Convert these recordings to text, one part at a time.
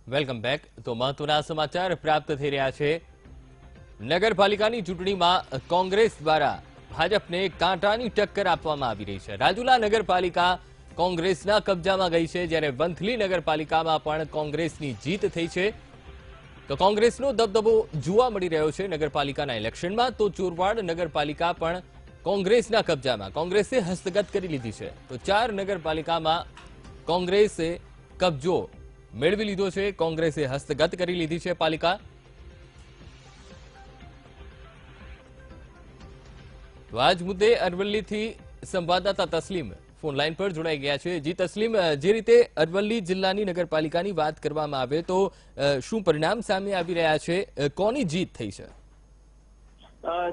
Welcome back. તો મહત્વના સમાચાર પ્રાપ્ત થઈ રહ્યા છે. નગરપાલિકાની ચૂંટણીમાં કોંગ્રેસ દ્વારા ભાજપને કાંટાની ટક્કર આપવામાં આવી રહી છે. રાજુલા નગરપાલિકા કોંગ્રેસના કબજામાં ગઈ છે, જ્યારે વંથલી નગરપાલિકામાં પણ કોંગ્રેસની જીત થઈ છે. તો કોંગ્રેસનો દબદબો જોવા મળી રહ્યો છે નગરપાલિકાના ઇલેક્શનમાં. તો ચોરવાડ નગરપાલિકા પણ કોંગ્રેસના કબજામાં, કોંગ્રેસે હસ્તગત કરી લીધી છે. તો 4 નગરપાલિકામાં કોંગ્રેસે કબજો મેળવી લીધો છે. કોંગ્રેસે હસ્તગત કરી લીધી છે પાલિકા. તો આજ મુદ્દે અરવલ્લીથી સંવાદદાતા તસ્લીમ ફોન લાઈન પર જોડાઈ ગયા છે. જી તસ્લીમ, જે રીતે અરવલ્લી જિલ્લાની નગરપાલિકાની વાત કરવામાં આવે તો શું પરિણામ સામે આવી રહ્યા છે? કોની જીત થઈ છે?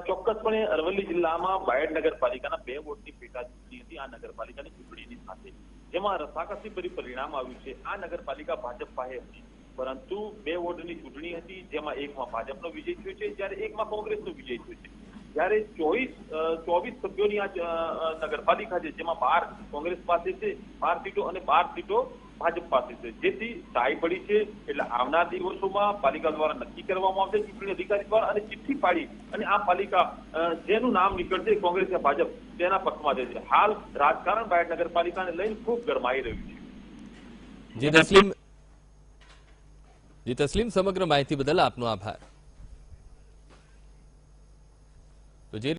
ચોક્કસપણે અરવલ્લી જિલ્લામાં બાયડ નગરપાલિકાના 2 વોર્ડની પેટા ચૂંટણી હતી. આ નગરપાલિકાની ચૂંટણીની સાથે જેમાં રસાકસીભર્યું પરિણામ આવ્યું છે. આ નગરપાલિકા ભાજપ પાસે હતી, પરંતુ 2 વોર્ડની ચૂંટણી હતી, જેમાં એકમાં ભાજપનો વિજય થયો છે, જ્યારે એકમાં કોંગ્રેસનો વિજય થયો છે. જ્યારે 24 સભ્યોની આ નગરપાલિકા છે, જેમાં 12 કોંગ્રેસ પાસે છે 12 સીટો અને 12 સીટો ભાજપ પાસે છે, જેથી ટાઈ પડી છે. એટલે આવનાર દિવસોમાં પાલિકા દ્વારા નક્કી કરવામાં આવશે ચૂંટણી અધિકારી દ્વારા, અને ચિઠ્ઠી પાડી અને આ પાલિકા જેનું નામ નીકળશે કોંગ્રેસ કે ભાજપ, તેના પક્ષમાં જશે. હાલ રાજકારણ બાયડ નગરપાલિકાને લઈને ખૂબ ગરમાઈ રહ્યું છે. જી તસ્લીમ, સમગ્ર માહિતી બદલ આપનો આભાર. તો જે